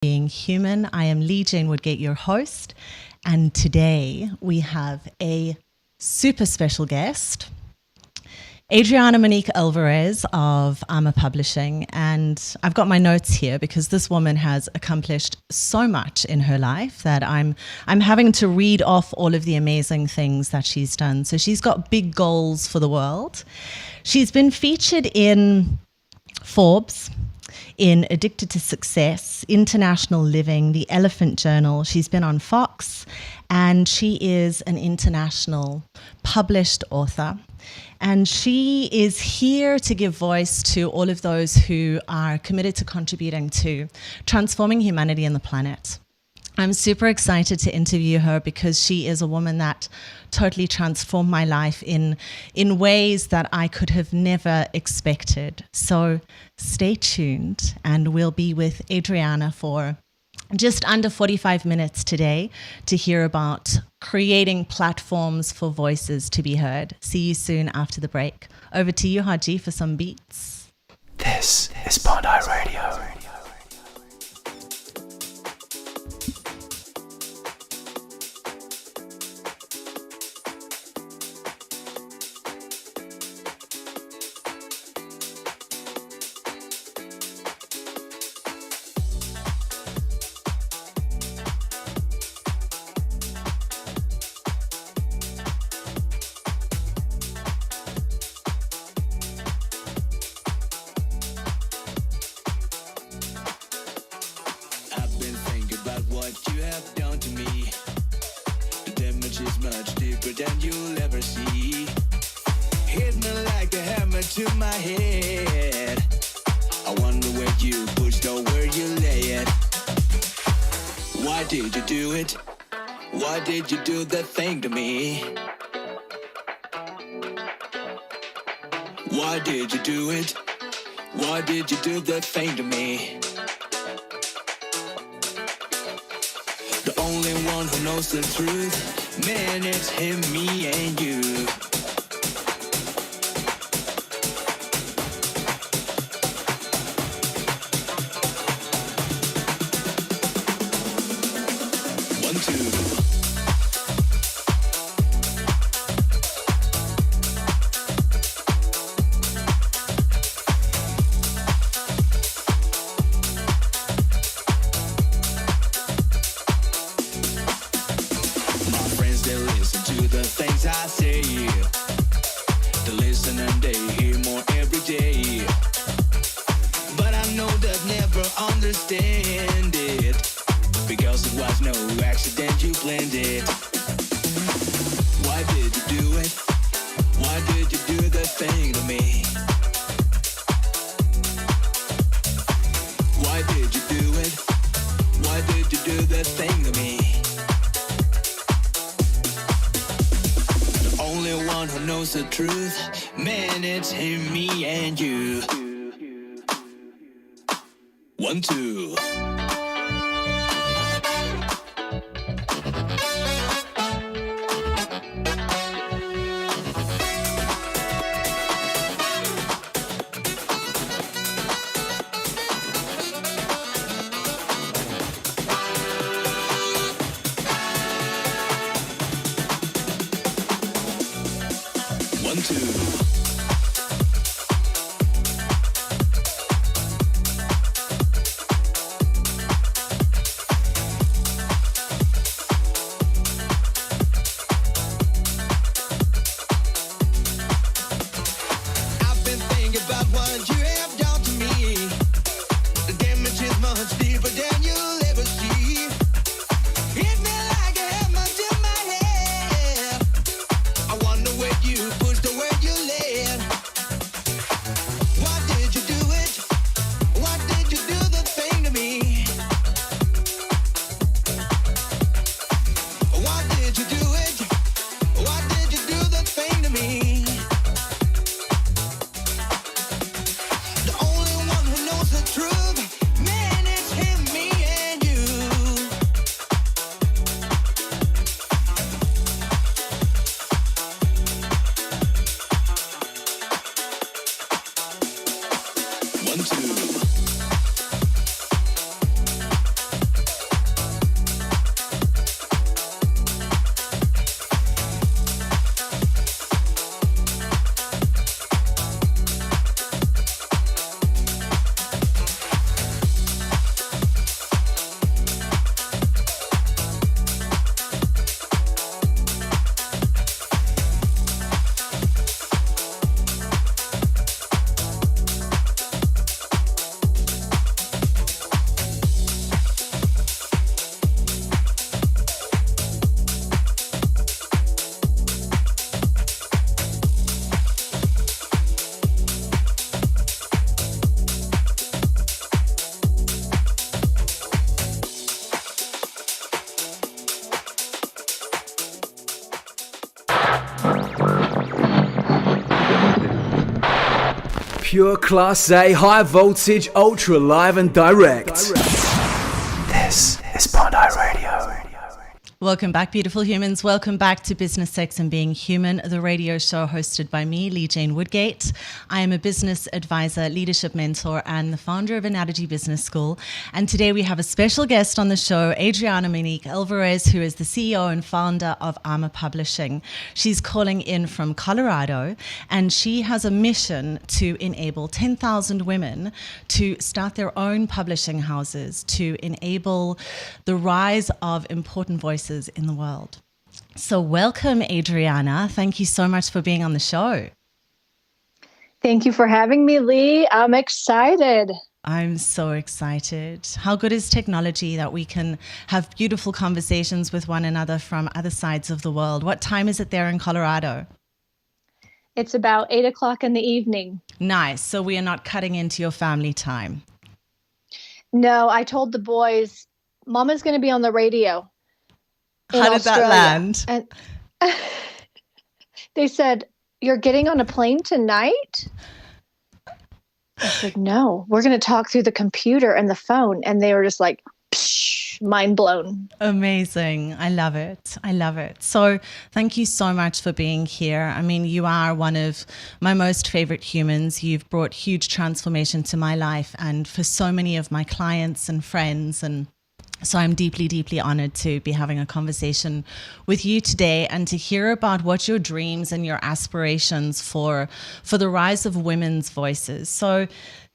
Being Human. I am Leigh Jane Woodgate, your host, and today we have a super special guest, Adriana Monique of Armour Publishing, and I've got my notes here because this woman has accomplished so much in her life that I'm having to read off all of the amazing things that she's done. So she's got big goals for the world. She's been featured in Forbes, in Addicted to Success, International Living, The Elephant Journal. She's been on Fox, and she is an international published author. And she is here to give voice to all of those who are committed to contributing to transforming humanity and the planet. I'm super excited to interview her because she is a woman that totally transformed my life in ways that I could have never expected. So stay tuned, and we'll be with Adriana for just under 45 minutes today to hear about creating platforms for voices to be heard. See you soon after the break. Over to you, Haji, for some beats. This is Bondi Radio. Did you do that thing to me? Why did you do it? Why did you do that thing to me? The only one who knows the truth, man, it's him, me, and you. The truth, man, it's him, me, and you. 1, 2. Pure Class A, high voltage, ultra live and direct. This is Bondi Radio. Welcome back, beautiful humans. Welcome back to Business, Sex and Being Human, the radio show hosted by me, Leigh Jane Woodgate. I am a business advisor, leadership mentor, and the founder of Analogy Business School. And today we have a special guest on the show, Adriana Monique Alvarez, who is the CEO and founder of Armor Publishing. She's calling in from Colorado, and she has a mission to enable 10,000 women to start their own publishing houses, to enable the rise of important voices in the world. So welcome, Adriana. Thank you so much for being on the show. Thank you for having me, Leigh. I'm excited. I'm so excited. How good is technology that we can have beautiful conversations with one another from other sides of the world? What time is it there in Colorado? It's about 8 o'clock in the evening. Nice. So we are not cutting into your family time. No, I told the boys, Mama's going to be on the radio. How did that land? And they said, "You're getting on a plane tonight?" I said, "No, we're going to talk through the computer and the phone." And they were just like, psh, mind blown. Amazing. I love it. I love it. So thank you so much for being here. I mean, you are one of my most favorite humans. You've brought huge transformation to my life and for so many of my clients and friends. And so I'm deeply, deeply honored to be having a conversation with you today and to hear about what your dreams and your aspirations for the rise of women's voices. So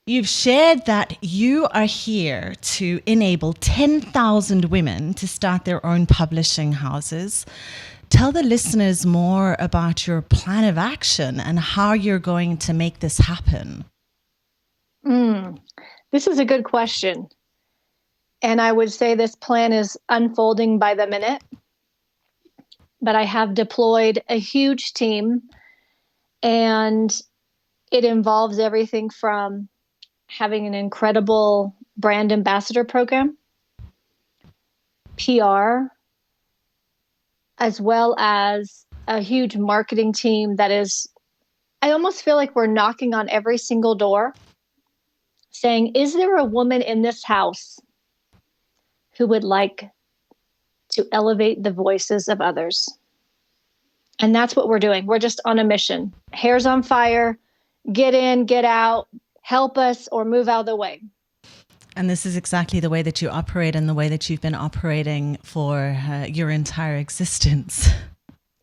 you've shared that you are here to enable 10,000 women to start their own publishing houses. Tell the listeners more about your plan of action and how you're going to make this happen. This is a good question. And I would say this plan is unfolding by the minute. But I have deployed a huge team, and it involves everything from having an incredible brand ambassador program, PR, as well as a huge marketing team that is, I almost feel like we're knocking on every single door saying, is there a woman in this house who would like to elevate the voices of others? And that's what we're doing. We're just on a mission. Hair's on fire. Get in, get out, help us, or move out of the way. And this is exactly the way that you operate and the way that you've been operating for your entire existence.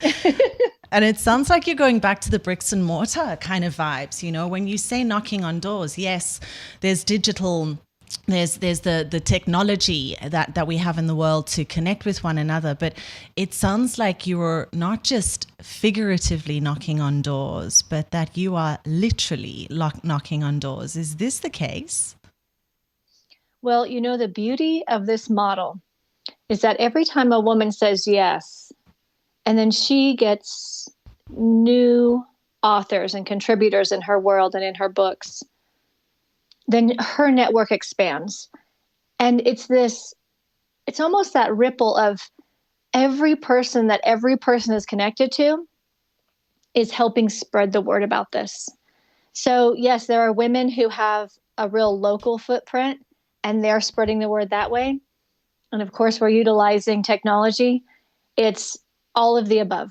And it sounds like you're going back to the bricks and mortar kind of vibes. You know, when you say knocking on doors, yes, there's digital. There's the technology that we have in the world to connect with one another, but it sounds like you are not just figuratively knocking on doors, but that you are literally knocking on doors. Is this the case? Well, you know, the beauty of this model is that every time a woman says yes, and then she gets new authors and contributors in her world and in her books, then her network expands. And it's almost that ripple of every person is connected to is helping spread the word about this. So yes, there are women who have a real local footprint and they're spreading the word that way. And of course, we're utilizing technology. It's all of the above.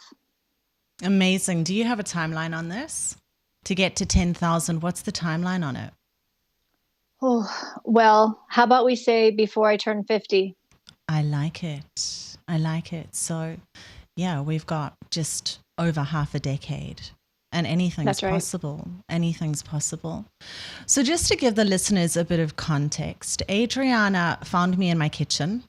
Amazing. Do you have a timeline on this? To get to 10,000, what's the timeline on it? Oh, well, how about we say before I turn 50? I like it. I like it. So, yeah, we've got just over half a decade and anything's possible. Anything's possible. So just to give the listeners a bit of context, Adriana found me in my kitchen.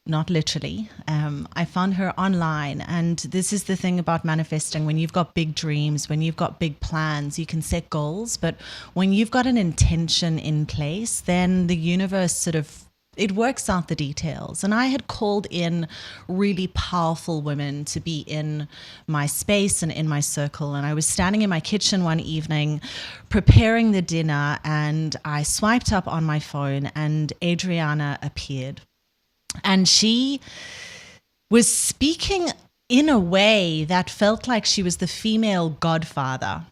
Not literally. I found her online. And this is the thing about manifesting. When you've got big dreams, when you've got big plans, you can set goals. But when you've got an intention in place, then the universe it works out the details. And I had called in really powerful women to be in my space and in my circle. And I was standing in my kitchen one evening preparing the dinner, and I swiped up on my phone and Adriana appeared. And she was speaking in a way that felt like she was the female godfather.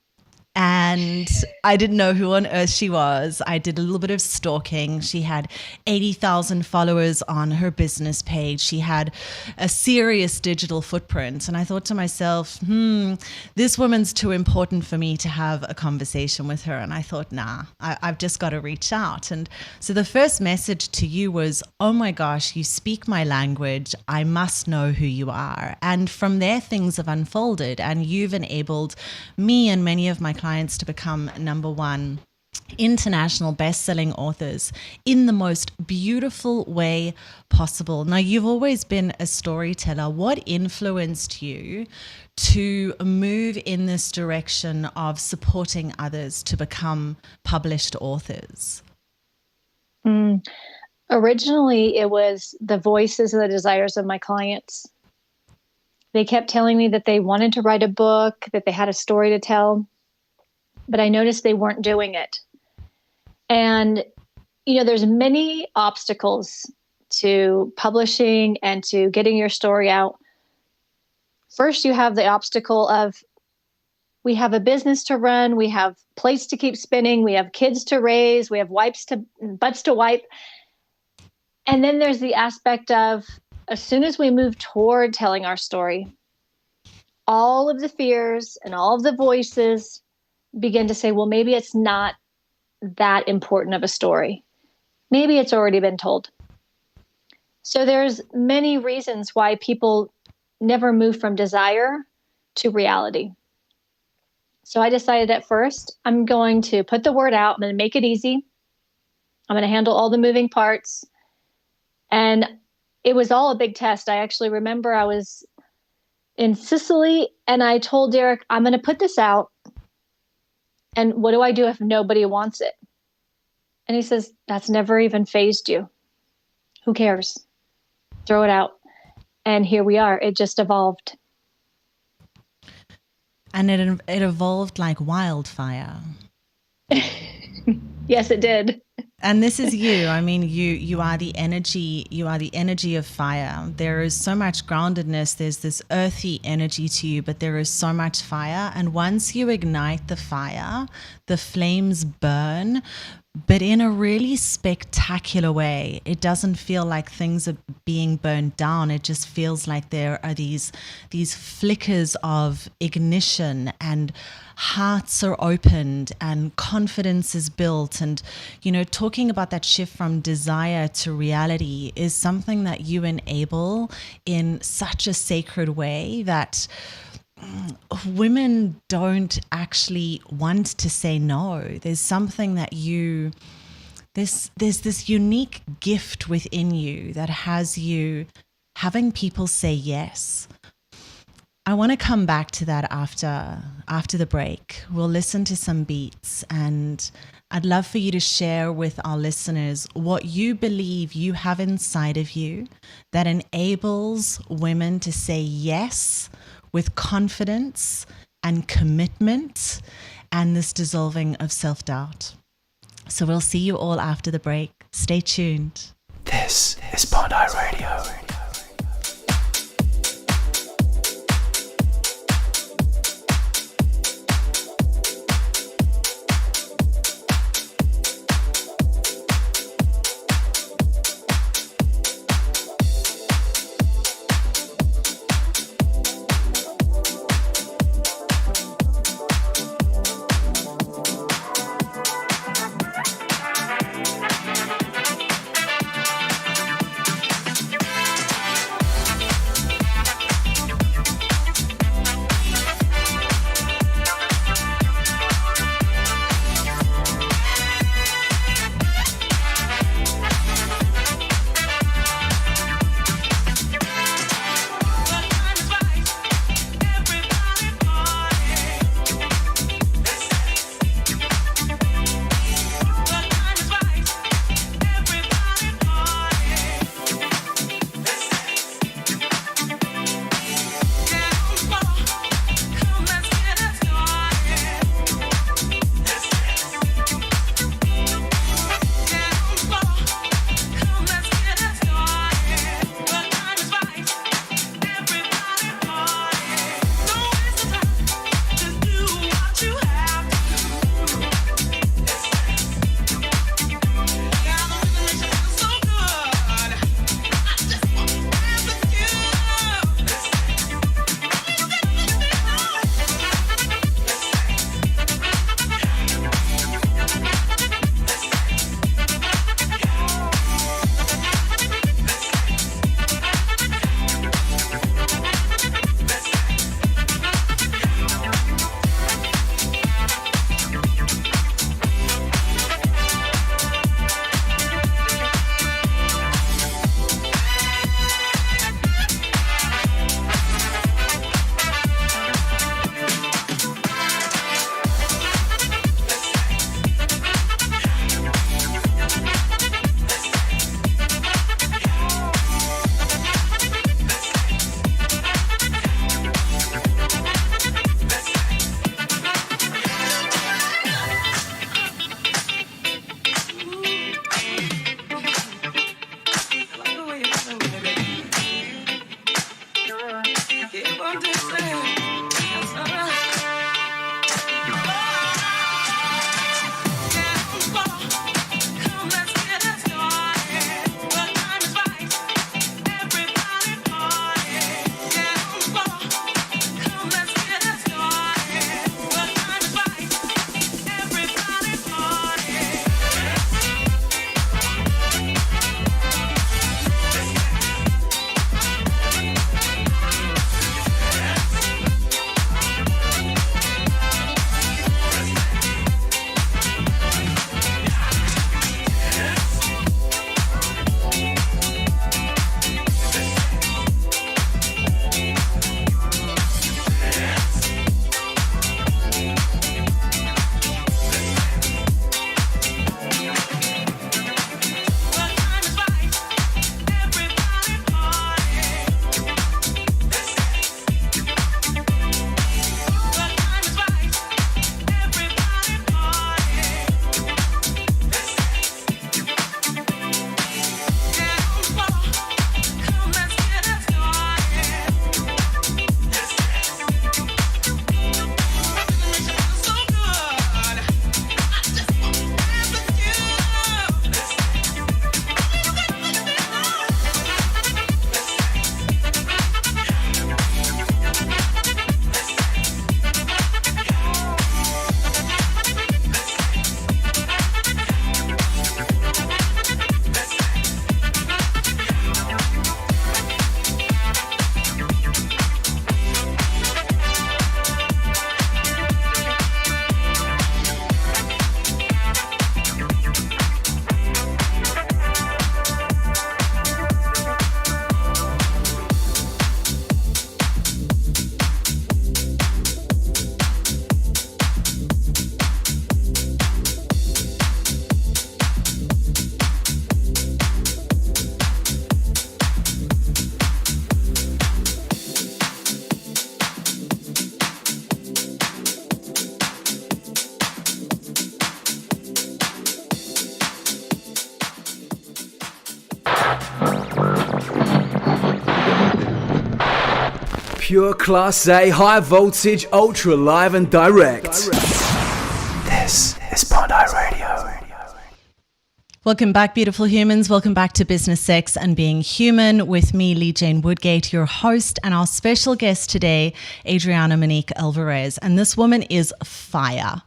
And I didn't know who on earth she was. I did a little bit of stalking. She had 80,000 followers on her business page. She had a serious digital footprint. And I thought to myself, this woman's too important for me to have a conversation with her. And I thought, I've just got to reach out. And so the first message to you was, oh my gosh, you speak my language. I must know who you are. And from there, things have unfolded. And you've enabled me and many of my clients to become number one international best-selling authors in the most beautiful way possible. Now, you've always been a storyteller. What influenced you to move in this direction of supporting others to become published authors? Originally, it was the voices and the desires of my clients. They kept telling me that they wanted to write a book, that they had a story to tell, but I noticed they weren't doing it. And, there's many obstacles to publishing and to getting your story out. First, you have the obstacle of we have a business to run, we have plates to keep spinning, we have kids to raise, we have butts to wipe. And then there's the aspect of as soon as we move toward telling our story, all of the fears and all of the voices begin to say, well, maybe it's not that important of a story. Maybe it's already been told. So there's many reasons why people never move from desire to reality. So I decided at first, I'm going to put the word out. I'm going to make it easy. I'm going to handle all the moving parts. And it was all a big test. I actually remember I was in Sicily and I told Derek, I'm going to put this out. And what do I do if nobody wants it? And he says, that's never even fazed you. Who cares? Throw it out. And here we are. It just evolved. And it evolved like wildfire. Yes, it did. And this is you. I mean, you are the energy. You are the energy of fire. There is so much groundedness. There's this earthy energy to you, but there is so much fire. And once you ignite the fire, the flames burn, but in a really spectacular way. It doesn't feel like things are being burned down. It just feels like there are these flickers of ignition, and hearts are opened and confidence is built. And, talking about that shift from desire to reality is something that you enable in such a sacred way that women don't actually want to say no. There's something that there's this unique gift within you that has you having people say yes. I want to come back to that after the break. We'll listen to some beats, and I'd love for you to share with our listeners what you believe you have inside of you that enables women to say yes with confidence and commitment and this dissolving of self-doubt. So we'll see you all after the break. Stay tuned. This is Bondi Radio. Pure Class A, high voltage, ultra live and direct. This is Bondi Radio. Welcome back, beautiful humans. Welcome back to Business, Sex and Being Human with me, Leigh Jane Woodgate, your host, and our special guest today, Adriana Monique Alvarez. And this woman is fire.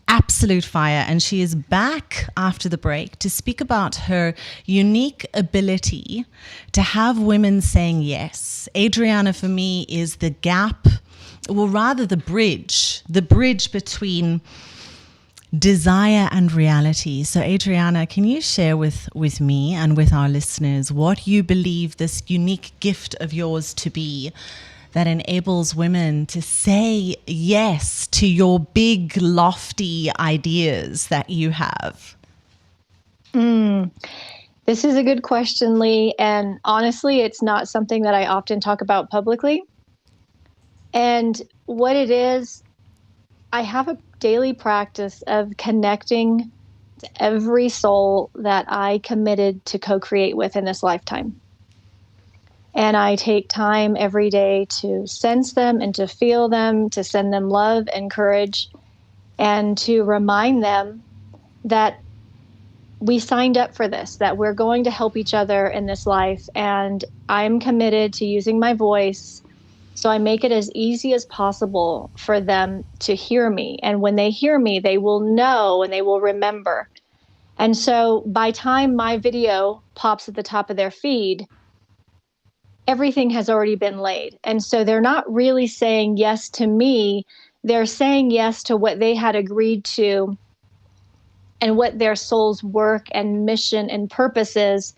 Absolute fire. And she is back after the break to speak about her unique ability to have women saying yes. Adriana, for me, is the gap, or rather the bridge between desire and reality. So Adriana, can you share with me and with our listeners what you believe this unique gift of yours to be that enables women to say yes to your big, lofty ideas that you have? This is a good question, Leigh. And honestly, it's not something that I often talk about publicly. And what it is, I have a daily practice of connecting to every soul that I committed to co-create with in this lifetime. And I take time every day to sense them and to feel them, to send them love and courage, and to remind them that we signed up for this, that we're going to help each other in this life. And I'm committed to using my voice. So I make it as easy as possible for them to hear me. And when they hear me, they will know and they will remember. And so by time my video pops at the top of their feed, everything has already been laid. And so they're not really saying yes to me. They're saying yes to what they had agreed to and what their soul's work and mission and purpose is.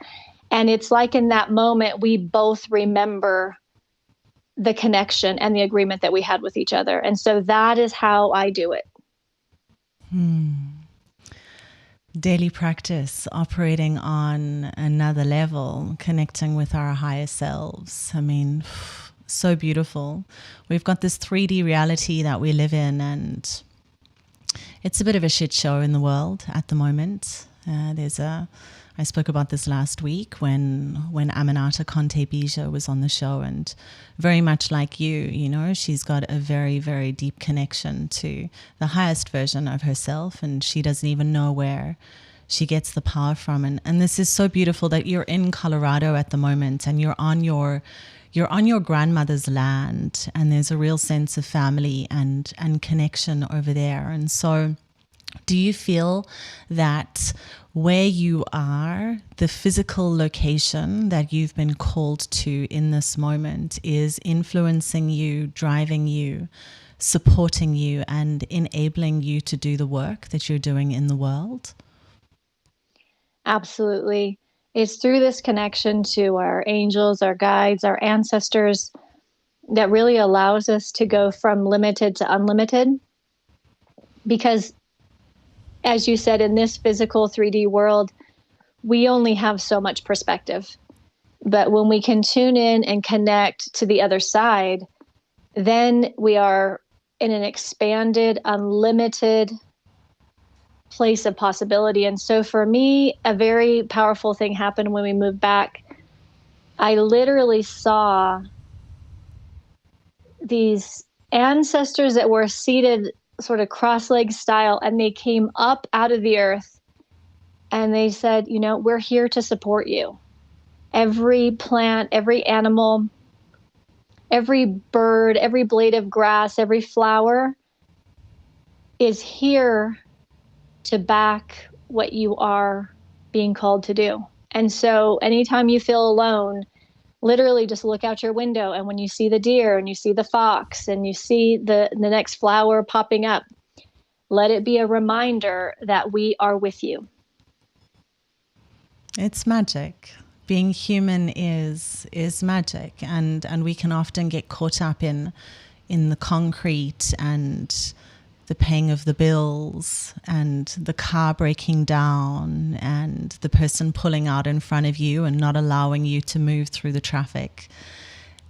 And it's like in that moment, we both remember the connection and the agreement that we had with each other. And so that is how I do it. Daily practice, operating on another level, connecting with our higher selves. I mean, so beautiful. We've got this 3D reality that we live in, and it's a bit of a shit show in the world at the moment. I spoke about this last week when Aminata Conte Bija was on the show, and very much like you know, she's got a very, very deep connection to the highest version of herself, and she doesn't even know where she gets the power from. And this is so beautiful that you're in Colorado at the moment, and you're on your grandmother's land, and there's a real sense of family and connection over there. And so do you feel that where you are, the physical location that you've been called to in this moment is influencing you, driving you, supporting you, and enabling you to do the work that you're doing in the world? Absolutely. It's through this connection to our angels, our guides, our ancestors that really allows us to go from limited to unlimited. Because as you said, in this physical 3D world, we only have so much perspective. But when we can tune in and connect to the other side, then we are in an expanded, unlimited place of possibility. And so for me, a very powerful thing happened when we moved back. I literally saw these ancestors that were seated sort of cross-legged style, and they came up out of the earth and they said, you know, we're here to support you. Every plant, every animal, every bird, every blade of grass, every flower is here to back what you are being called to do. And so anytime you feel alone, literally just look out your window, and when you see the deer and you see the fox and you see the next flower popping up, let it be a reminder that we are with you. It's magic. Being human is magic, and we can often get caught up in the concrete and the paying of the bills and the car breaking down and the person pulling out in front of you and not allowing you to move through the traffic.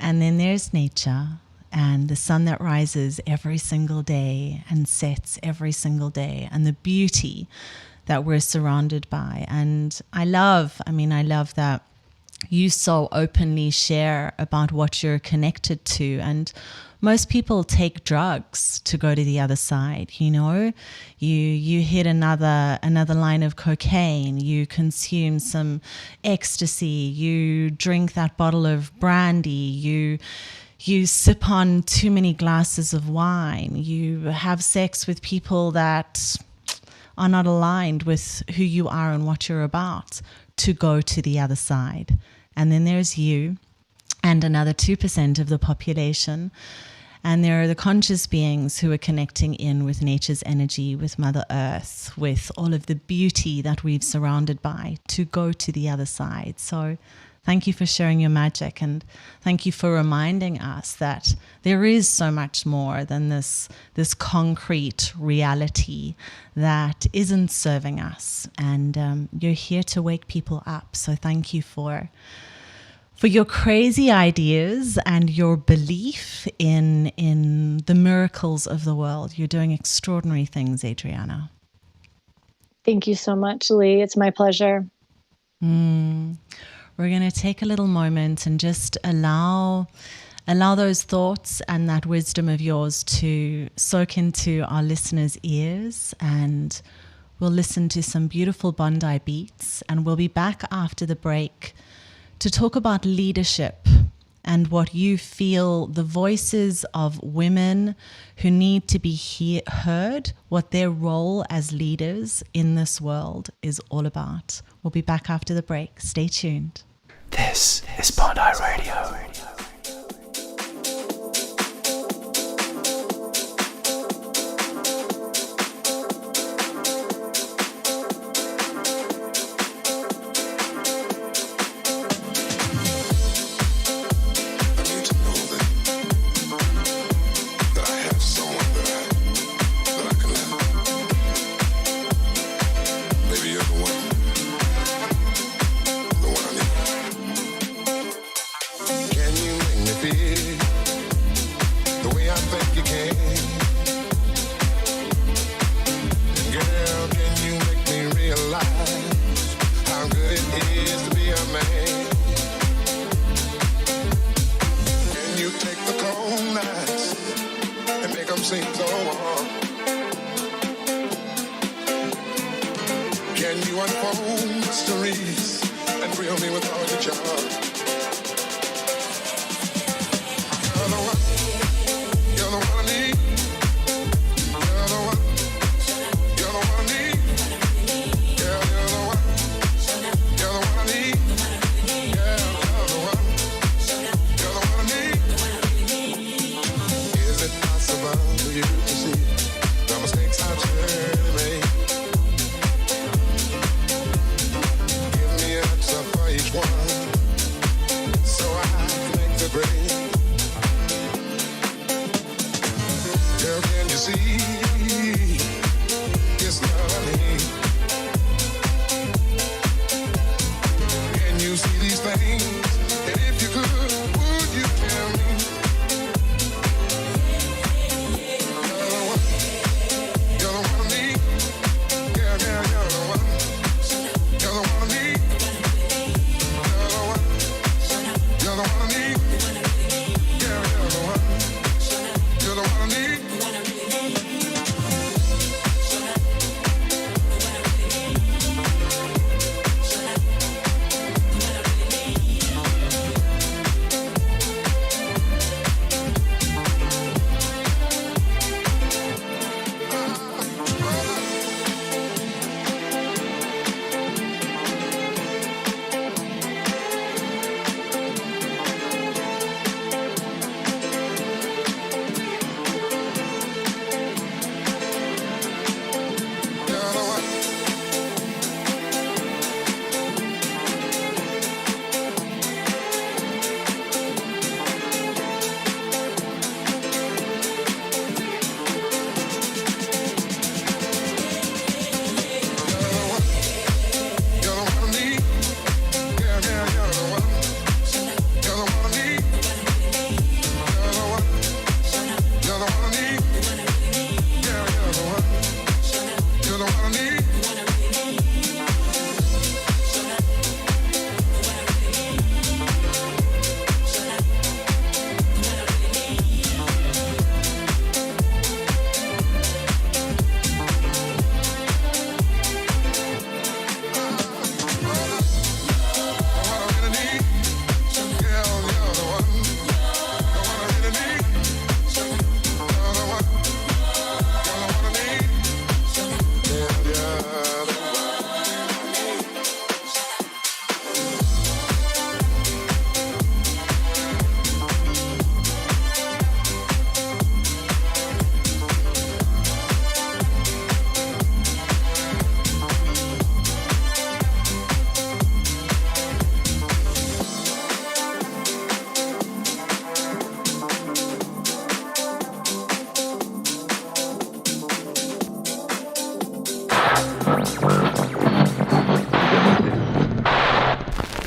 And then there's nature and the sun that rises every single day and sets every single day, and the beauty that we're surrounded by. And I love that you so openly share about what you're connected to. And most people take drugs to go to the other side. You hit another line of cocaine, you consume some ecstasy, you drink that bottle of brandy, you sip on too many glasses of wine, you have sex with people that are not aligned with who you are and what you're about to go to the other side. And then there's you and another 2% of the population. And there are the conscious beings who are connecting in with nature's energy, with Mother Earth, with all of the beauty that we've surrounded by to go to the other side. So thank you for sharing your magic, and thank you for reminding us that there is so much more than this concrete reality that isn't serving us. And you're here to wake people up. So thank you for your crazy ideas and your belief in the miracles of the world. You're doing extraordinary things, Adriana. Thank you so much, Leigh. It's my pleasure. We're going to take a little moment and just allow those thoughts and that wisdom of yours to soak into our listeners' ears, and we'll listen to some beautiful Bondi beats, and we'll be back after the break to talk about leadership and what you feel the voices of women who need to be heard, what their role as leaders in this world is all about. We'll be back after the break. Stay tuned. This is Bondi Radio.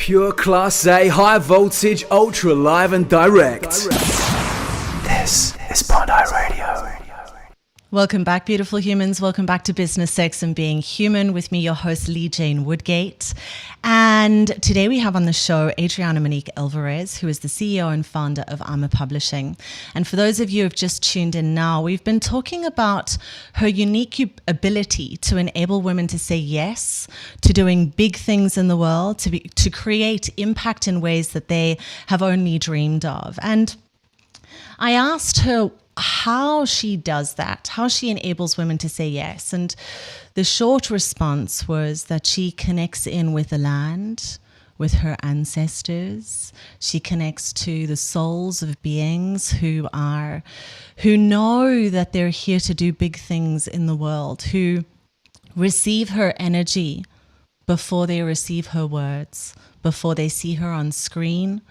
Pure Class A, high voltage, ultra live and direct. This is Bondi Radio. Welcome back, beautiful humans. Welcome back to Business, Sex and Being Human with me, your host, Leigh Jane Woodgate. And today we have on the show Adriana Monique Alvarez, who is the CEO and founder of Armor Publishing. And for those of you who have just tuned in now, we've been talking about her unique ability to enable women to say yes to doing big things in the world, to create impact in ways that they have only dreamed of. And I asked her how she does that, how she enables women to say yes. And the short response was that she connects in with the land, with her ancestors. She connects to the souls of beings who know that they're here to do big things in the world, who receive her energy before they receive her words, before they see her on screen,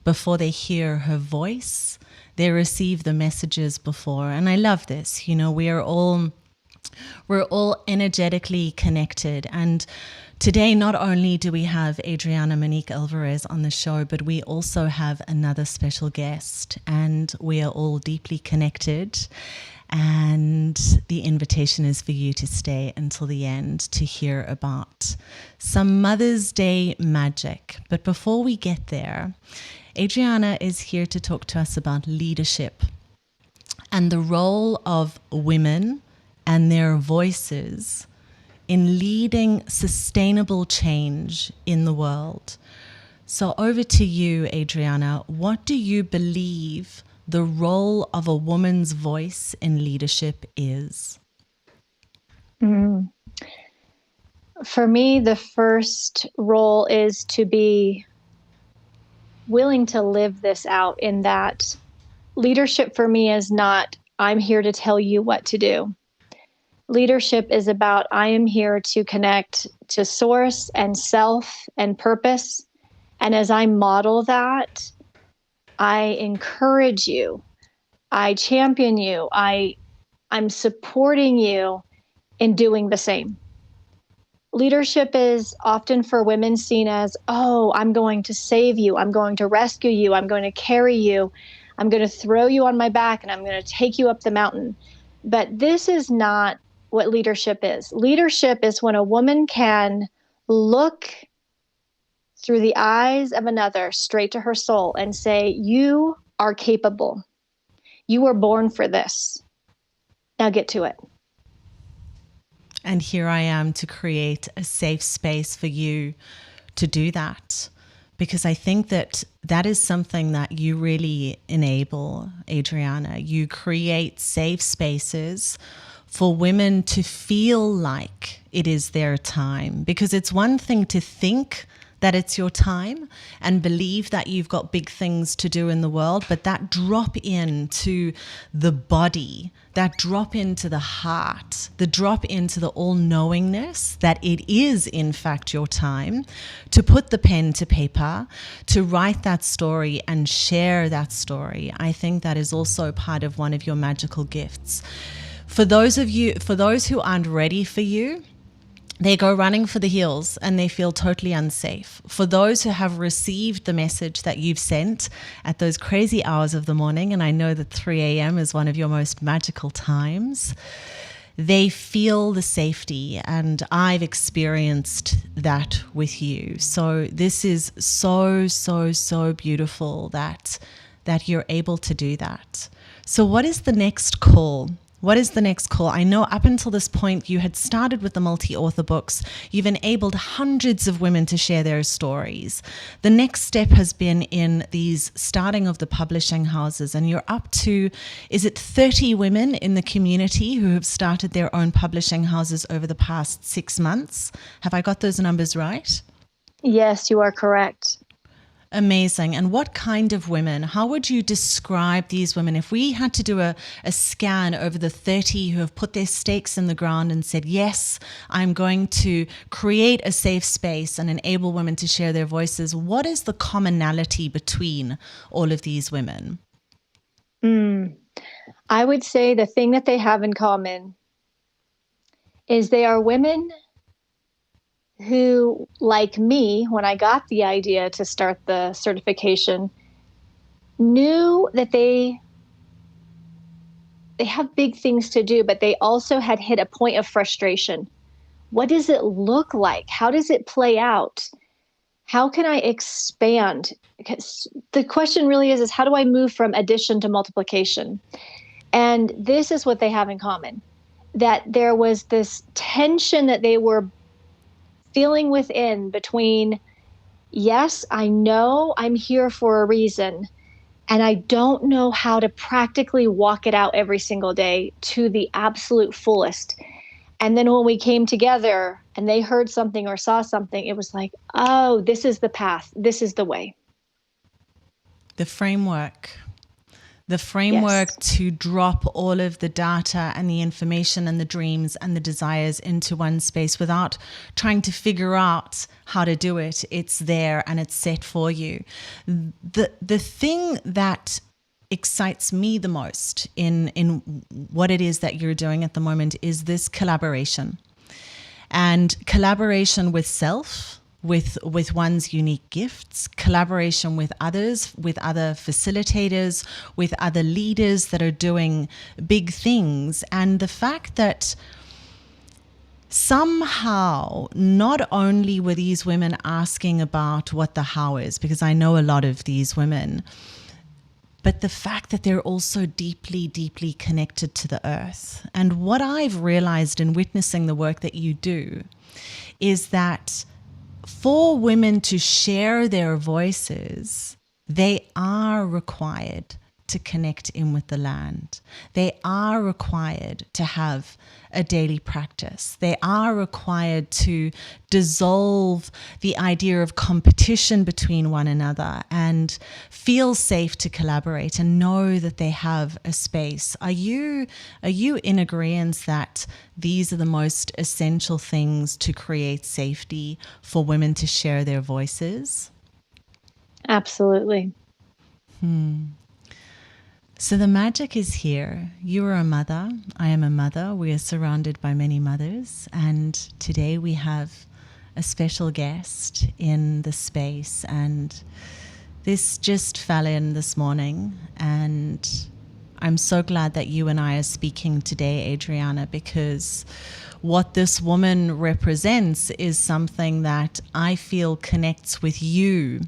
before they hear her voice. They receive the messages before. And I love this. You know, we're all energetically connected. And today, not only do we have Adriana Monique Alvarez on the show, but we also have another special guest, and we are all deeply connected. And the invitation is for you to stay until the end to hear about some Mother's Day magic. But before we get there, Adriana is here to talk to us about leadership and the role of women and their voices in leading sustainable change in the world. So over to you, Adriana. What do you believe the role of a woman's voice in leadership is? For me, the first role is to be willing to live this out, in that leadership for me is not, I'm here to tell you what to do. Leadership is about, I am here to connect to source and self and purpose. And as I model that, I encourage you, I champion you, I'm supporting you in doing the same. Leadership is often for women seen as, oh, I'm going to save you, I'm going to rescue you, I'm going to carry you, I'm going to throw you on my back, and I'm going to take you up the mountain. But this is not what leadership is. Leadership is when a woman can look through the eyes of another straight to her soul and say, you are capable. You were born for this. Now get to it. And here I am to create a safe space for you to do that. Because I think that is something that you really enable, Adriana. You create safe spaces for women to feel like it is their time. Because it's one thing to think that it's your time and believe that you've got big things to do in the world, but that drop into the body, that drop into the heart, the drop into the all-knowingness that it is in fact your time to put the pen to paper, to write that story and share that story. I think that is also part of one of your magical gifts. For those who aren't ready for you, they go running for the hills and they feel totally unsafe. For those who have received the message that you've sent at those crazy hours of the morning, and I know that 3 a.m. is one of your most magical times, they feel the safety, and I've experienced that with you. So this is so, so, so beautiful that you're able to do that. So what is the next call? What is the next call? I know up until this point, you had started with the multi-author books. You've enabled hundreds of women to share their stories. The next step has been in these starting of the publishing houses, and you're up to, is it 30 women in the community who have started their own publishing houses over the past 6 months? Have I got those numbers right? Yes, you are correct. Amazing. And what kind of women? How would you describe these women? If we had to do a scan over the 30 who have put their stakes in the ground and said, yes, I'm going to create a safe space and enable women to share their voices, what is the commonality between all of these women? I would say the thing that they have in common is they are women who, like me, when I got the idea to start the certification, knew that they have big things to do, but they also had hit a point of frustration. What does it look like? How does it play out? How can I expand? Because the question really is how do I move from addition to multiplication? And this is what they have in common, that there was this tension that they were feeling within between, yes, I know I'm here for a reason, and I don't know how to practically walk it out every single day to the absolute fullest. And then when we came together and they heard something or saw something, it was like, oh, this is the path. This is the way. The framework. Yes. To drop all of the data and the information and the dreams and the desires into one space without trying to figure out how to do it. It's there and it's set for you. The thing that excites me the most in what it is that you're doing at the moment is this collaboration. And collaboration with self, with one's unique gifts, collaboration with others, with other facilitators, with other leaders that are doing big things. And the fact that somehow not only were these women asking about what the how is, because I know a lot of these women, but the fact that they're also deeply, deeply connected to the earth. And what I've realized in witnessing the work that you do is that for women to share their voices, they are required to connect in with the land. They are required to have a daily practice. They are required to dissolve the idea of competition between one another and feel safe to collaborate and know that they have a space. Are you in agreement that these are the most essential things to create safety for women to share their voices? Absolutely. So the magic is here. You are a mother. I am a mother. We are surrounded by many mothers. And today we have a special guest in the space. And this just fell in this morning. And I'm so glad that you and I are speaking today, Adriana, because what this woman represents is something that I feel connects with you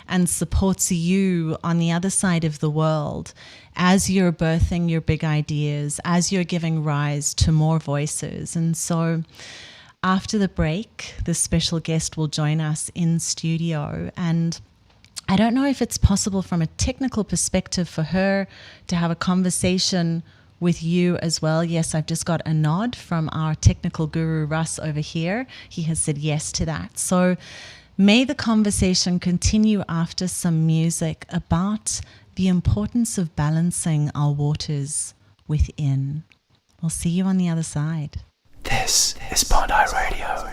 and supports you on the other side of the world as you're birthing your big ideas, as you're giving rise to more voices. And so after the break, the special guest will join us in studio. And I don't know if it's possible from a technical perspective for her to have a conversation with you as well. Yes, I've just got a nod from our technical guru, Russ, over here. He has said yes to that. So may the conversation continue after some music about the importance of balancing our waters within. We'll see you on the other side. This is Bondi Radio.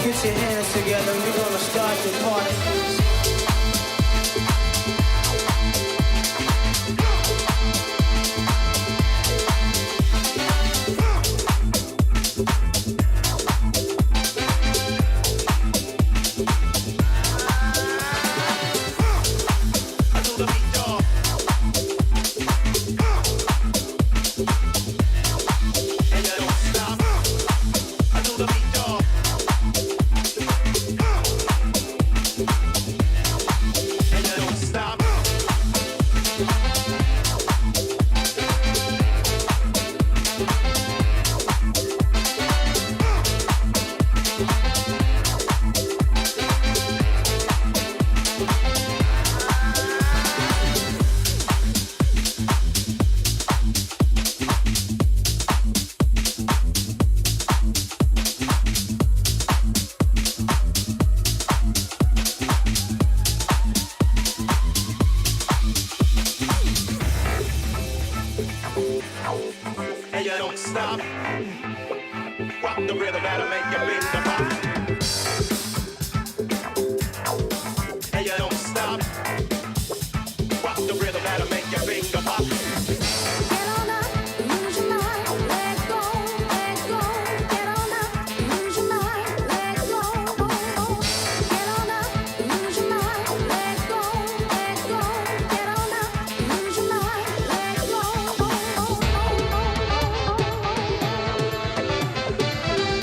Get your hands together, we're gonna start the party. stop. Rock the rhythm that'll make your finger pop. And you don't stop. Rock the rhythm that'll make your finger pop. Get on up, lose your mind, let go, let go. Get on up, lose your mind, let go. Get on up, lose your mind, let go, let go. Get on up, lose your mind, let go.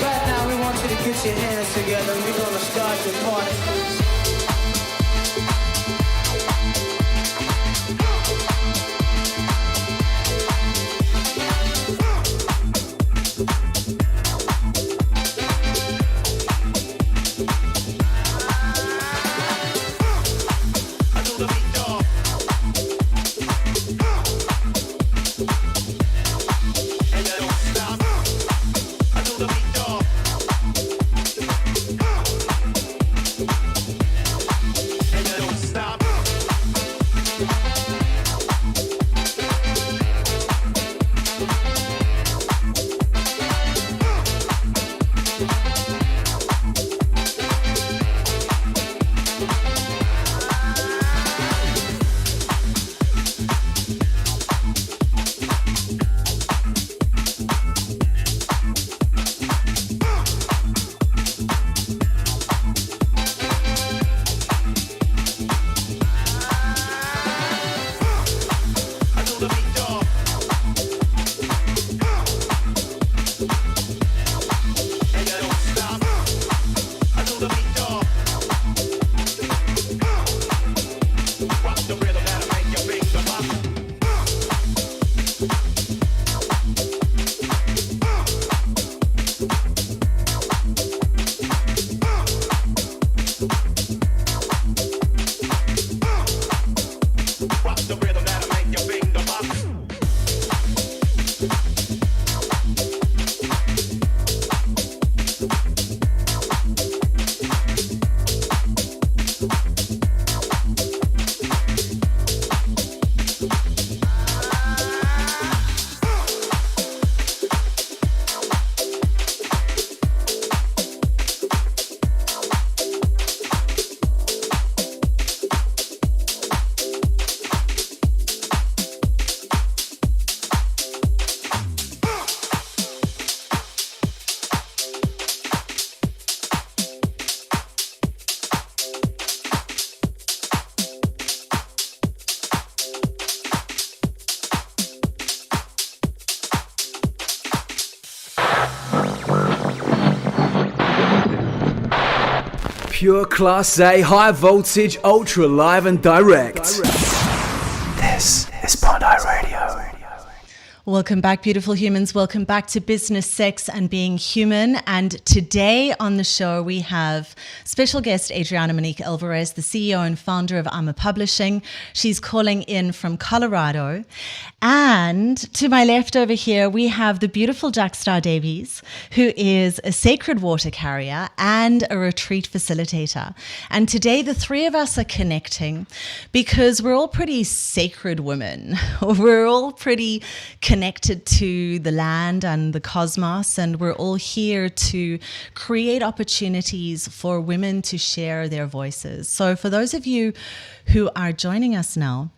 Right now we want you to get your hands together. We're gonna start the party. Pure Class A, high voltage, ultra live and direct. This is Bondi Radio. Welcome back, beautiful humans. Welcome back to Business, Sex and Being Human. And today on the show, we have special guest Adriana Monique Alvarez, the CEO and founder of Ama Publishing. She's calling in from Colorado. And to my left over here, we have the beautiful Jack Star Davies, who is a sacred water carrier and a retreat facilitator. And today, the three of us are connecting because we're all pretty sacred women. We're all pretty connected to the land and the cosmos, and we're all here to create opportunities for women to share their voices. So for those of you who are joining us now,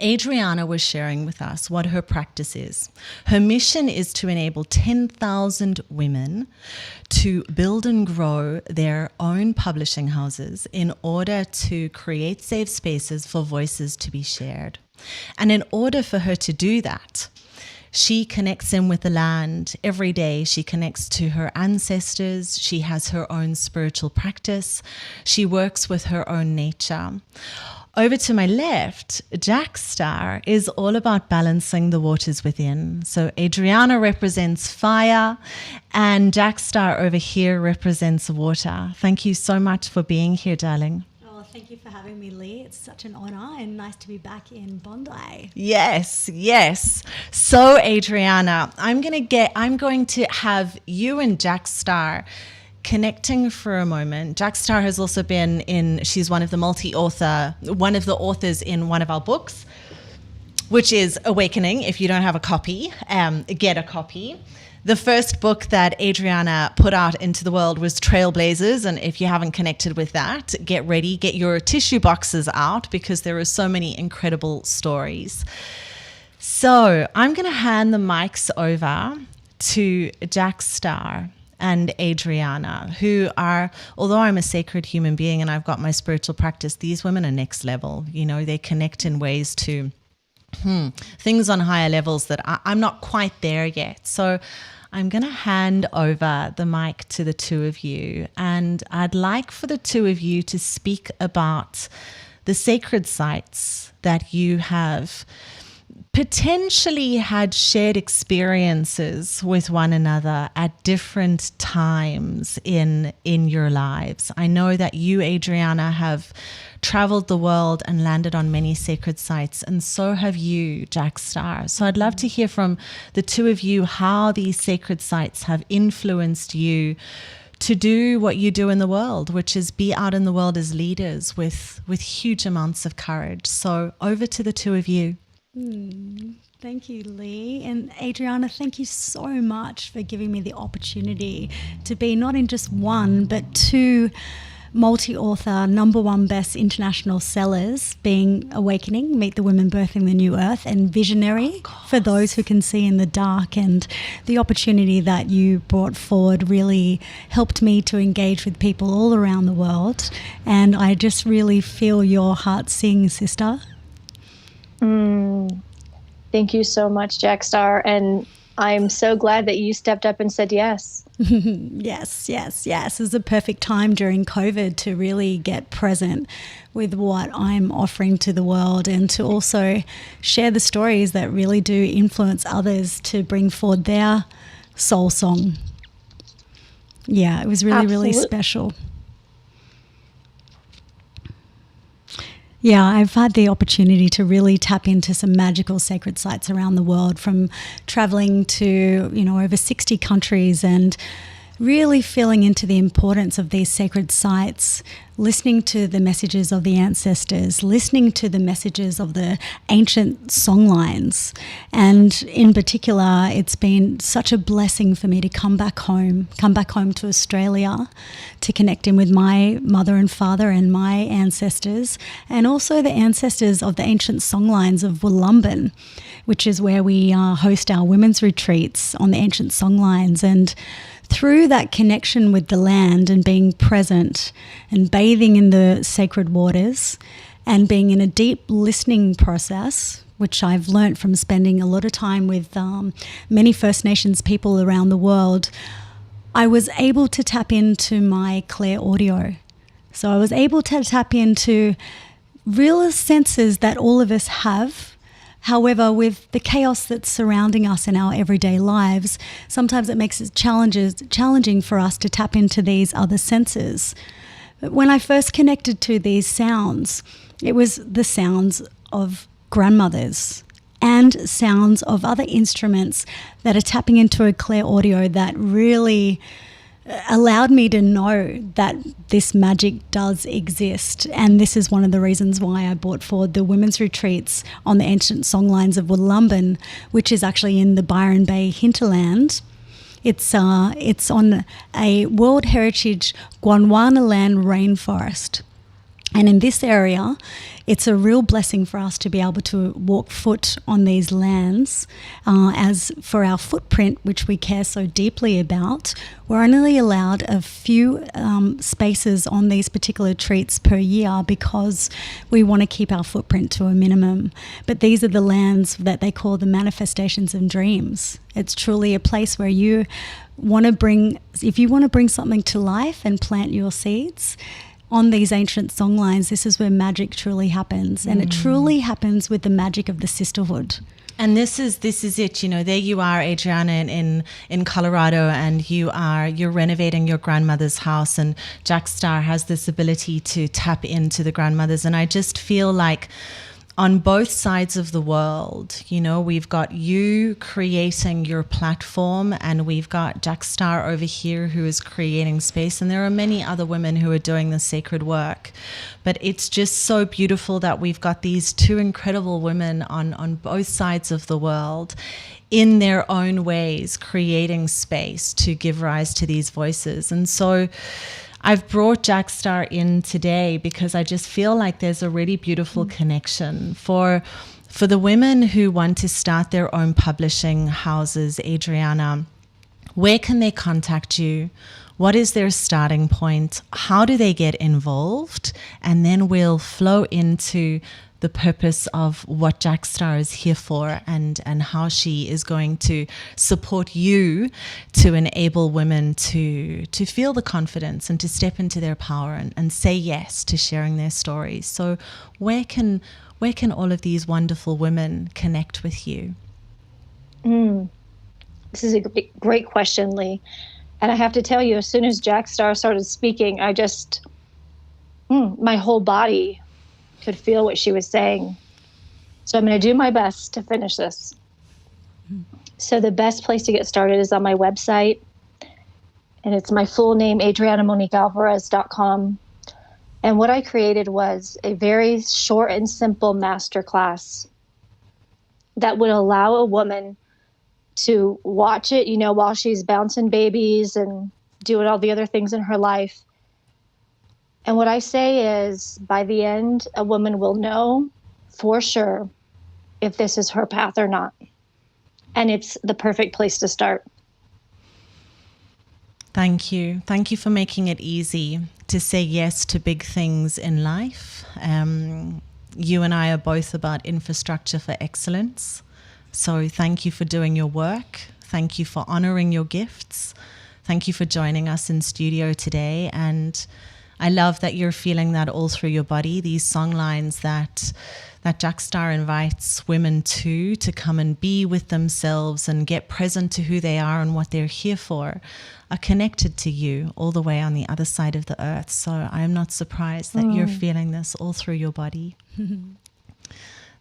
Adriana was sharing with us what her practice is. Her mission is to enable 10,000 women to build and grow their own publishing houses in order to create safe spaces for voices to be shared. And in order for her to do that, she connects in with the land every day. She connects to her ancestors. She has her own spiritual practice. She works with her own nature. Over to my left, Jack Star is all about balancing the waters within. So Adriana represents fire and Jack Star over here represents water. Thank you so much for being here, darling. Thank you for having me, Leigh. It's such an honour and nice to be back in Bondi. Yes, yes. So, Adriana, I'm going to have you and Jack Star connecting for a moment. Jack Star has also been she's one of the authors in one of our books. which is Awakening. If you don't have a copy, get a copy. The first book that Adriana put out into the world was Trailblazers, and if you haven't connected with that, get ready, get your tissue boxes out, because there are so many incredible stories. So I'm going to hand the mics over to Jack Starr and Adriana, who are, although I'm a sacred human being and I've got my spiritual practice, these women are next level. You know, they connect in ways to things on higher levels that I'm not quite there yet. So I'm going to hand over the mic to the two of you, and I'd like for the two of you to speak about the sacred sites that you have potentially had shared experiences with one another at different times in your lives. I know that you, Adriana, have traveled the world and landed on many sacred sites, and so have you, Jack Starr. So I'd love to hear from the two of you how these sacred sites have influenced you to do what you do in the world, which is be out in the world as leaders with huge amounts of courage. So over to the two of you. Thank you, Leigh. And Adriana, thank you so much for giving me the opportunity to be not in just one, but two multi-author #1 best international sellers, being Awakening, Meet the Women Birthing the New Earth, and Visionary, for those who can see in the dark. And the opportunity that you brought forward really helped me to engage with people all around the world. And I just really feel your heart sing, sister. Thank you so much, Jack Starr. And I'm so glad that you stepped up and said yes. Yes. It was a perfect time during COVID to really get present with what I'm offering to the world, and to also share the stories that really do influence others to bring forward their soul song. Yeah, it was really special. Yeah, I've had the opportunity to really tap into some magical sacred sites around the world, from traveling to, over 60 countries, and really feeling into the importance of these sacred sites, listening to the messages of the ancestors, listening to the messages of the ancient songlines. And in particular, it's been such a blessing for me to come back home to Australia, to connect in with my mother and father and my ancestors, and also the ancestors of the ancient songlines of Wollumben, which is where we host our women's retreats on the ancient songlines. And through that connection with the land and being present and bathing in the sacred waters and being in a deep listening process, which I've learnt from spending a lot of time with many First Nations people around the world, I was able to tap into my clear audio. So I was able to tap into real senses that all of us have. However, with the chaos that's surrounding us in our everyday lives, sometimes it makes it challenging for us to tap into these other senses. But when I first connected to these sounds, it was the sounds of grandmothers and sounds of other instruments that are tapping into a clear audio that really allowed me to know that this magic does exist. And this is one of the reasons why I brought forward the women's retreats on the ancient songlines of Wollumben, which is actually in the Byron Bay hinterland. It's on a World Heritage Gondwana land rainforest. And in this area, it's a real blessing for us to be able to walk foot on these lands. As for our footprint, which we care so deeply about, we're only allowed a few spaces on these particular retreats per year because we want to keep our footprint to a minimum. But these are the lands that they call the manifestations and dreams. It's truly a place where you want to bring, if you want to bring something to life and plant your seeds, on these ancient songlines, this is where magic truly happens. And it truly happens with the magic of the sisterhood. And this is it, there you are, Adriana, in Colorado, and you're renovating your grandmother's house, and Jack Starr has this ability to tap into the grandmothers. And I just feel like on both sides of the world. You know, we've got you creating your platform, and we've got Jack Star over here who is creating space, and there are many other women who are doing the sacred work. But it's just so beautiful that we've got these two incredible women on both sides of the world in their own ways, creating space to give rise to these voices. And so I've brought Jack Star in today because I just feel like there's a really beautiful connection for the women who want to start their own publishing houses. Adriana, where can they contact you? What is their starting point? How do they get involved? And then we'll flow into the purpose of what Jack Star is here for, and how she is going to support you to enable women to feel the confidence and to step into their power and say yes to sharing their stories. So where can all of these wonderful women connect with you? This is a great question, Leigh. And I have to tell you, as soon as Jack Star started speaking, I just, my whole body could feel what she was saying. So I'm going to do my best to finish this. So the best place to get started is on my website. And it's my full name, adrianamoniquealvarez.com. And what I created was a very short and simple masterclass that would allow a woman to watch it, you know, while she's bouncing babies and doing all the other things in her life. And what I say is, by the end, a woman will know for sure if this is her path or not. And it's the perfect place to start. Thank you. Thank you for making it easy to say yes to big things in life. You and I are both about infrastructure for excellence. So thank you for doing your work. Thank you for honoring your gifts. Thank you for joining us in studio today. And I love that you're feeling that all through your body, these song lines that Jack Star invites women to come and be with themselves and get present to who they are and what they're here for, are connected to you all the way on the other side of the earth. So I am not surprised that you're feeling this all through your body.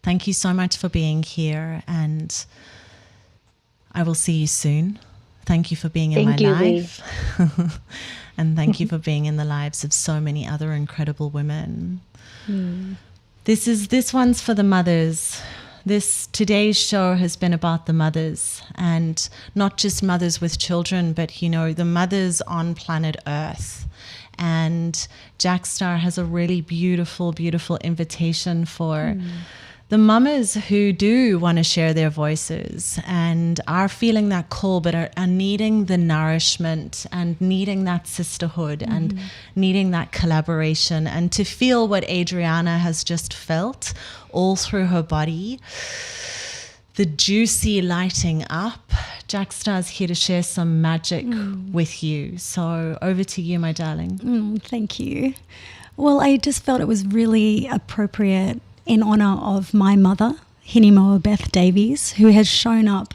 Thank you so much for being here, and I will see you soon. Thank you for being in my life. And thank you for being in the lives of so many other incredible women. This one's for the mothers. Today's show has been about the mothers, and not just mothers with children, but, you know, the mothers on planet Earth. And Jack Star has a really beautiful, beautiful invitation for the mamas who do want to share their voices and are feeling that call, but are needing the nourishment and needing that sisterhood and needing that collaboration, and to feel what Adriana has just felt all through her body, the juicy lighting up. Jack Star's here to share some magic with you. So over to you, my darling. Thank you. Well, I just felt it was really appropriate in honour of my mother, Hinimoa Beth Davies, who has shown up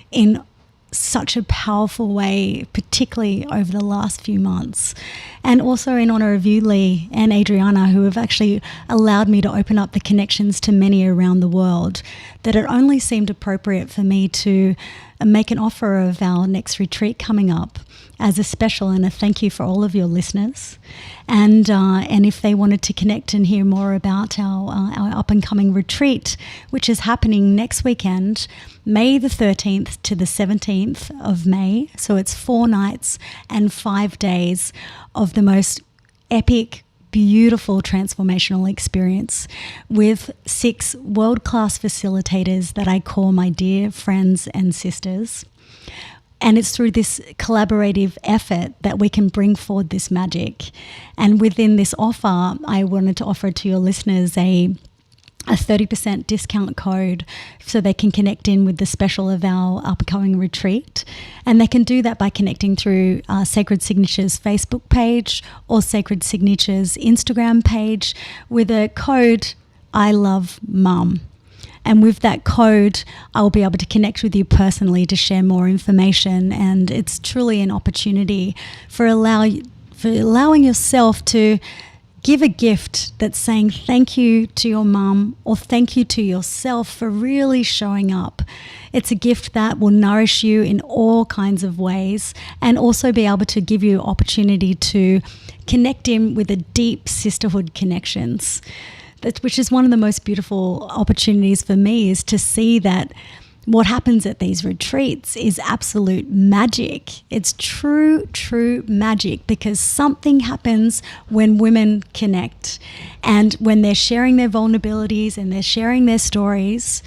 in such a powerful way, particularly over the last few months. And also in honour of you, Leigh, and Adriana, who have actually allowed me to open up the connections to many around the world, that it only seemed appropriate for me to make an offer of our next retreat coming up as a special and a thank you for all of your listeners. And if they wanted to connect and hear more about our up and coming retreat, which is happening next weekend, May the 13th to the 17th of May. So it's 4 nights and 5 days of the most epic, beautiful transformational experience with 6 world-class facilitators that I call my dear friends and sisters. And it's through this collaborative effort that we can bring forward this magic. And within this offer, I wanted to offer to your listeners a 30% discount code so they can connect in with the special of our upcoming retreat. And they can do that by connecting through Sacred Signatures Facebook page or Sacred Signatures Instagram page with a code I love mum. And with that code, I'll be able to connect with you personally to share more information. And it's truly an opportunity for allowing yourself to give a gift that's saying thank you to your mum or thank you to yourself for really showing up. It's a gift that will nourish you in all kinds of ways and also be able to give you opportunity to connect in with a deep sisterhood connections. Which is one of the most beautiful opportunities for me, is to see that what happens at these retreats is absolute magic. It's true magic, because something happens when women connect, and when they're sharing their vulnerabilities and they're sharing their stories,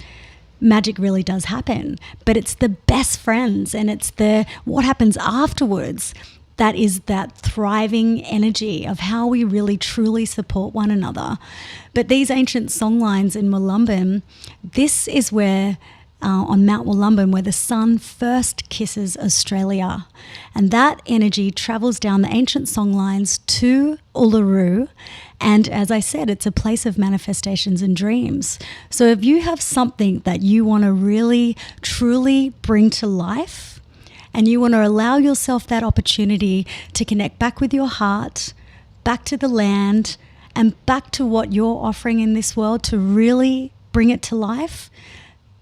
magic really does happen. But it's the best friends, and it's what happens afterwards that is that thriving energy of how we really truly support one another. But these ancient songlines in Wollumbin, this is where on Mount Wollumbin, where the sun first kisses Australia. And that energy travels down the ancient songlines to Uluru. And as I said, it's a place of manifestations and dreams. So if you have something that you want to really, truly bring to life, and you want to allow yourself that opportunity to connect back with your heart, back to the land, and back to what you're offering in this world to really bring it to life,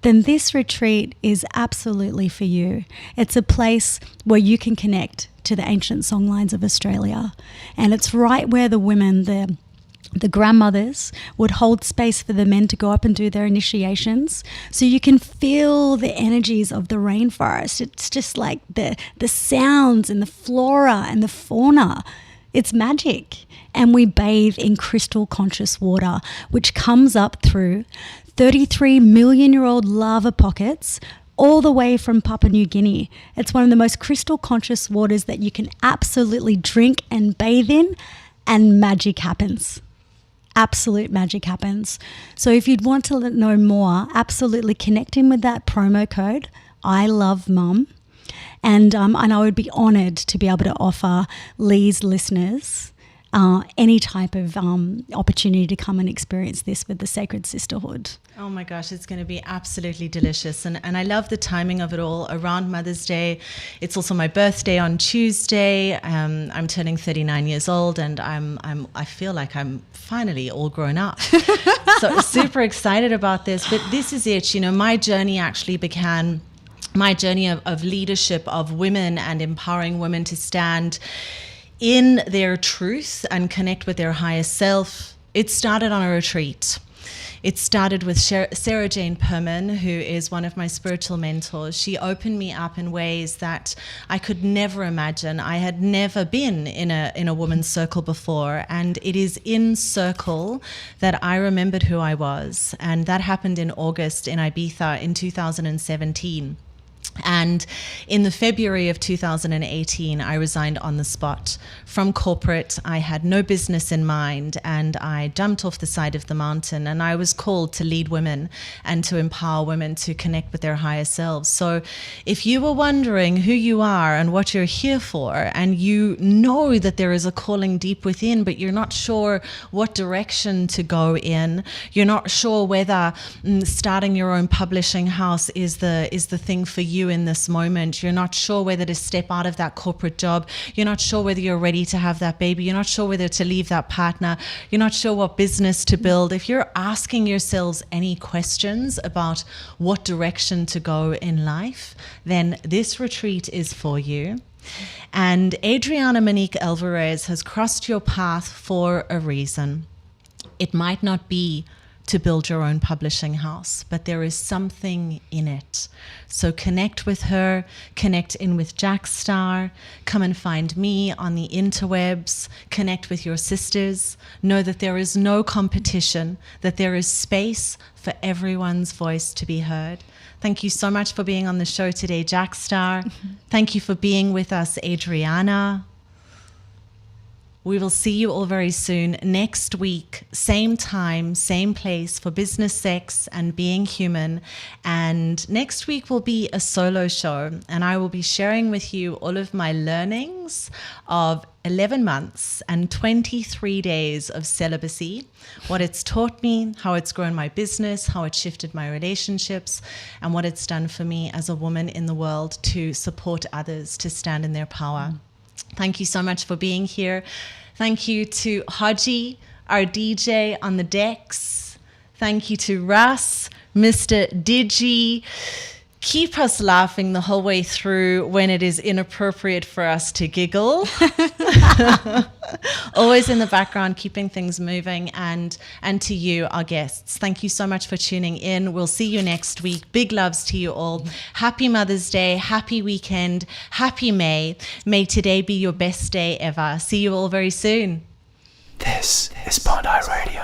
then this retreat is absolutely for you. It's a place where you can connect to the ancient songlines of Australia. And it's right where the women, the grandmothers, would hold space for the men to go up and do their initiations. So you can feel the energies of the rainforest. It's just like the sounds and the flora and the fauna. It's magic. And we bathe in crystal conscious water, which comes up through 33-million-year-old lava pockets all the way from Papua New Guinea. It's one of the most crystal conscious waters that you can absolutely drink and bathe in, and magic happens. Absolute magic happens. So if you'd want to know more, absolutely connect in with that promo code, I love mum. And I would be honoured to be able to offer Leigh's listeners any type of opportunity to come and experience this with the Sacred Sisterhood. Oh my gosh, it's going to be absolutely delicious. And I love the timing of it all around Mother's Day. It's also my birthday on Tuesday. I'm turning 39 years old, and I feel like I'm finally all grown up. So super excited about this. But this is it. You know, my journey actually began, my journey of leadership of women and empowering women to stand in their truth and connect with their highest self. It started on a retreat. It started with Sarah Jane Perman, who is one of my spiritual mentors. She opened me up in ways that I could never imagine. I had never been in a woman's circle before, and it is in circle that I remembered who I was. And that happened in August in Ibiza in 2017. And in the February of 2018, I resigned on the spot from corporate. I had no business in mind, and I jumped off the side of the mountain, and I was called to lead women and to empower women to connect with their higher selves. So if you were wondering who you are and what you're here for, and you know that there is a calling deep within, but you're not sure what direction to go in, you're not sure whether starting your own publishing house is the thing for you in this moment, you're not sure whether to step out of that corporate job, you're not sure whether you're ready to have that baby, you're not sure whether to leave that partner, you're not sure what business to build, if you're asking yourselves any questions about what direction to go in life, then this retreat is for you. And Adriana Monique Alvarez has crossed your path for a reason. It might not be to build your own publishing house, but there is something in it. So connect with her, connect in with Jackstar, come and find me on the interwebs, connect with your sisters, know that there is no competition, that there is space for everyone's voice to be heard. Thank you so much for being on the show today, Jackstar. Thank you for being with us, Adriana. We will see you all very soon next week, same time, same place for Business, Sex and Being Human. And next week will be a solo show, and I will be sharing with you all of my learnings of 11 months and 23 days of celibacy, what it's taught me, how it's grown my business, how it shifted my relationships, and what it's done for me as a woman in the world to support others to stand in their power. Thank you so much for being here. Thank you to Haji, our DJ on the decks. Thank you to Russ, Mr. Digi. Keep us laughing the whole way through when it is inappropriate for us to giggle. Always in the background, keeping things moving. And to you, our guests, thank you so much for tuning in. We'll see you next week. Big loves to you all. Happy Mother's Day. Happy weekend. Happy May. May today be your best day ever. See you all very soon. This is Bondi Radio.